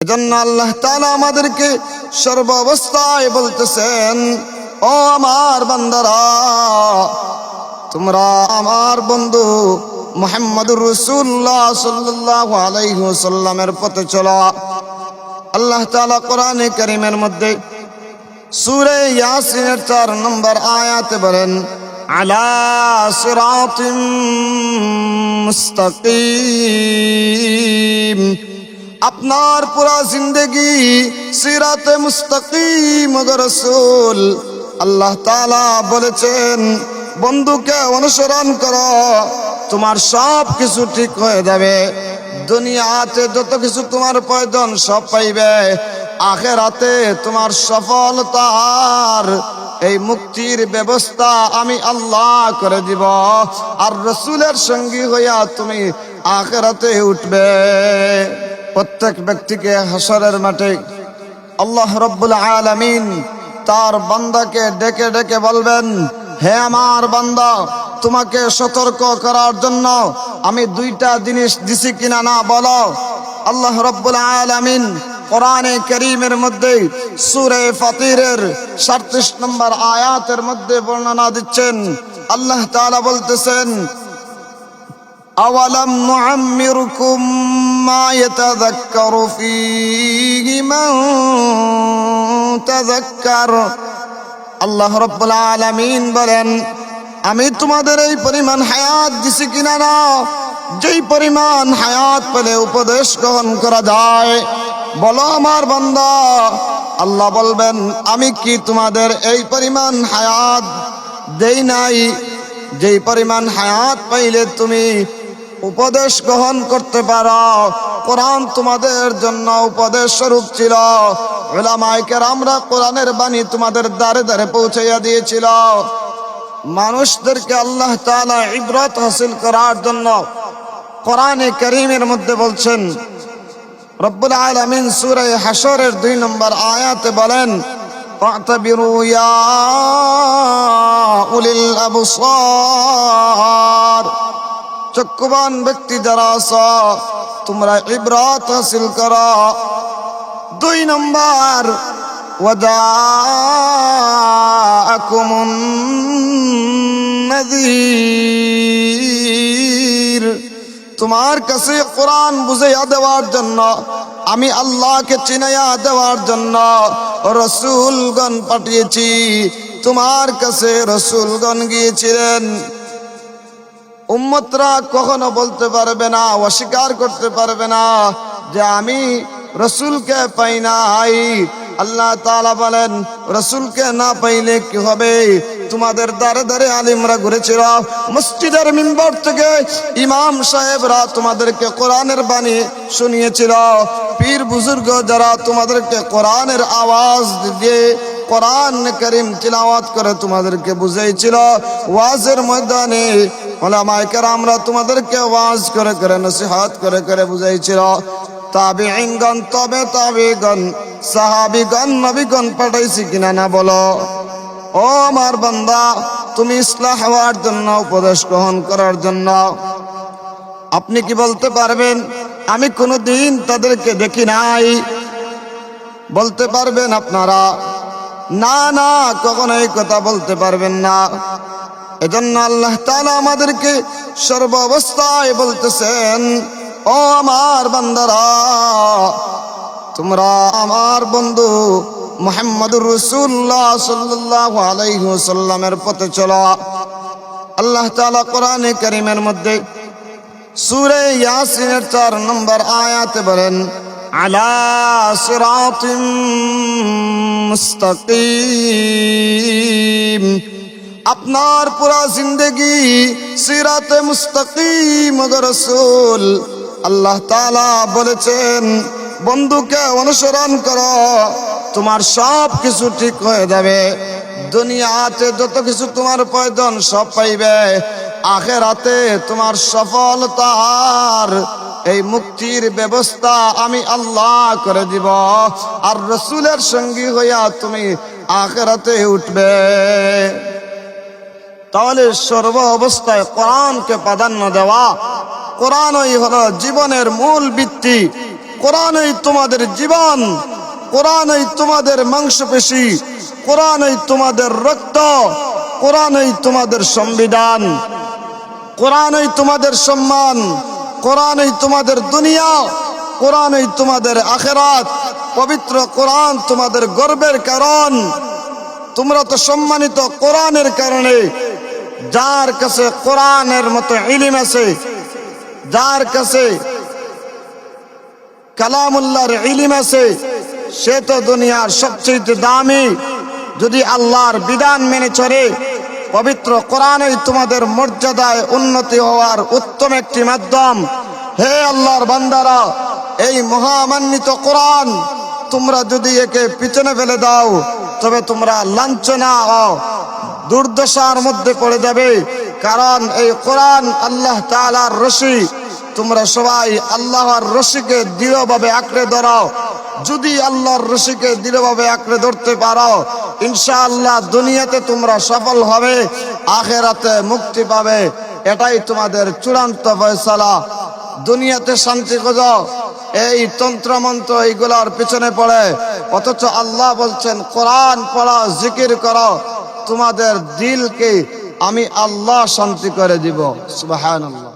এজন্য আল্লাহ তাআলা আমাদেরকে সর্ব অবস্থায় বলতেছেন, ও আমার বান্দারা, তোমরা আমার বন্ধু মুহাম্মদুর রাসূলুল্লাহ সাল্লাল্লাহু আলাইহি ওয়াসাল্লামের পথে চলো। আল্লাহ তাআলা কোরআনে কারীমের মধ্যে সূরা ইয়াসিনের 4 নম্বর আয়াতে বলেন, আলা সিরাতিম মুস্তাকিম। আপনার পুরা জিন্দেগি সিরাতে মুস্তাকিম গো রাসূল। আল্লাহ তাআলা বলেছেন, বন্ধুকে অনুসরণ করো, তোমার সব কিছু ঠিক হয়ে যাবে। দুনিয়াতে যত কিছু তোমার প্রয়োজন সব পাইবে, আখিরাতে তোমার সফলতার এই মুক্তির ব্যবস্থা আমি আল্লাহ করে দিব। আর রাসূলের সঙ্গী হইয়া তুমি আখিরাতে উঠবে। প্রত্যেক ব্যক্তিকে হাসরের মাঠে আল্লাহ রাব্বুল আলামিন তার বান্দাকে ডেকে ডেকে বলবেন, হে আমার বান্দা, তোমাকে সতর্ক করার জন্য আমি 2টা জিনিস দিছি কিনা না বলো। আল্লাহ রাব্বুল আলামিন কোরআনে কারীমের মধ্যে সূরা ফাতিরের 37 নম্বর আয়াতের মধ্যে বর্ণনা দিচ্ছেন। আল্লাহ তাআলা বলতেছেন, আওয়ালাম নুআম্মিরুকুম মা ইয়াতাযাক্কারু ফীহি মান তাযাক্কার। আল্লাহ রাব্বুল আলামিন বলেন, আমি তোমাদের এই পরিমাণ হায়াত দিছি কিনা না, যেই পরিমাণ হায়াত পেলে উপদেশ গ্রহণ করা যায়। বলো আমার বান্দা। আল্লাহ বলবেন, আমি কি তোমাদের এই পরিমাণ হায়াত দেই নাই, যেই পরিমাণ হায়াত পাইলে তুমি উপদেশ গ্রহণ করতে পারো। কোরআন তোমাদের জন্য উপদেশ স্বরূপ ছিল। উলামায়ে কেরামরা কোরআনের বাণী তোমাদের দ্বারে দ্বারে পৌঁছাইয়া দিয়েছিল। মানুষদেরকে আল্লাহ তাআলা ইবরত হাসিল করার জন্য কোরআনে কারীমের মধ্যে বলছেন। রব্বুল আলামিন সূরা হাশরের 2 নম্বর আয়াতে বলেন, ফাতাবিরু ইয়া উলিল আবসার। চক্ষুবান ব্যক্তি যারা আছো, তোমরা ইবরত হাসিল করো। 2 নম্বর, ওয়াজাআকুমুন নাযীর। তোমার কাছে কোরআন বুঝাইয়া দেওয়ার জন্য, আমি আল্লাহকে চিনাইয়া দেওয়ার জন্য রাসূলগণ পাঠিয়েছি। তোমার কাছে রাসূলগণ গিয়েছিলেন। উম্মতরা কখনো বলতে পারবে না, অস্বীকার করতে পারবে না যে আমি রাসূলকে পাই নাই। আল্লাহ তাআলা বলেন, রাসূলকে না পাইলে কি হবে? তোমাদের দ্বারে দ্বারে আলিমরা ঘুরেছিল, মসজিদের মিম্বর থেকে ইমাম সাহেবরা তোমাদেরকে কোরআনের বাণী শুনিয়েছিল, পীর বুজুর্গ যারা তোমাদেরকে কোরআনের আওয়াজ দিয়ে কোরআন কারীম তিলাওয়াত করে তোমাদেরকে বুঝাইছিল। ওয়াজের ময়দানে উলামায়ে কেরামরা তোমাদেরকে ওয়াজ করে করে নসিহত করে করে বুঝাইছিল। তাবিঈনগণ, তবে তাবিঈগণ, সাহাবীগণ, নবীগণ পাঠাইছি কিনা না বলো। ও আমার বান্দা, তুমি ইসলাহ হওয়ার জন্য, উপদেশ গ্রহণ করার জন্য আপনি কি বলতে পারবেন আমি কোনোদিন তাদেরকে দেখি নাই? বলতে পারবেন আপনারা? না না, কখনো এই কথা বলতে পারবেন না। এজন্য আল্লাহ তাআলা আমাদেরকে সর্ব অবস্থায় বলতেছেন, ও আমার বান্দারা, তোমরা আমার বন্ধু মুহাম্মদুর রাসূলুল্লাহ সাল্লাল্লাহু আলাইহি ওয়াসাল্লামের পথে চলো। আল্লাহ তাআলা কোরআনে কারীমের মধ্যে সূরা ইয়াসিনের 4 নম্বর আয়াতে বলেন, আলা সিরাতিম মুস্তাকিম। আপনার পুরা জিন্দেগি সিরাতে মুস্তাকিম গো রাসূল। আল্লাহ তাআলা বলেছেন, বন্ধুকে অনুসরণ করো, তোমার সব কিছু ঠিক হয়ে যাবে। দুনিয়াতে যত কিছু তোমার প্রয়োজন সব পাইবে, আখিরাতে তোমার সফলতার এই মুক্তির ব্যবস্থা আমি আল্লাহ করে দিব। আর রাসূলের সঙ্গী হইয়া তুমি আখিরাতে উঠবে। তাহলে সর্ব অবস্থায় কোরআনকে প্রাধান্য দেওয়া। কোরআনই হলো জীবনের মূল ভিত্তি। কোরআনই তোমাদের জীবন, কোরআনই তোমাদের মাংসপেশি, কোরআনই তোমাদের রক্ত, কোরআনই তোমাদের সংবিধান, কোরআনই তোমাদের সম্মান, কোরআনই তোমাদের দুনিয়া, কোরআনই তোমাদের আখিরাত। পবিত্র কোরআন তোমাদের গর্বের কারণ। তোমরা তো সম্মানিত কোরআনের কারণে। যার কাছে কোরআনের মতো ইলম আছে, যার কাছে কালামুল্লাহর ইলম আছে, সে তো দুনিয়ার সবচেয়ে দামি। যদি আল্লাহর বিধান মেনে চলে, পবিত্র কোরআনই তোমাদের মর্যাদায় উন্নতি হওয়ার উত্তম একটি মাধ্যম। হে আল্লাহর বান্দারা, এই মহামান্বিত কোরআন তোমরা যদি একে পিছনে ফেলে দাও, তবে তোমরা লাঞ্ছনা ও দুর্দশার মধ্যে পড়ে যাবে। কারণ এই কোরআন আল্লাহ তাআলার রশি। তোমরা সবাই আল্লাহর রশিকে দৃঢ়ভাবে আঁকড়ে ধরো। যদি আল্লাহর রশিকে দৃঢ়ভাবে আঁকড়ে ধরতে পারো, ইনশাআল্লাহ দুনিয়াতে তোমরা সফল হবে, আখিরাতে মুক্তি পাবে। এটাই তোমাদের চূড়ান্ত ফয়সালা। দুনিয়াতে শান্তি খোঁজো, এই তন্ত্রমন্ত্র এইগুলোর পিছনে পড়ে, অথচ আল্লাহ বলছেন কোরআন পড়ো, জিকির করো, তোমাদের দিলকে আমি আল্লাহ শান্তি করে দিব। সুবহানাল্লাহ।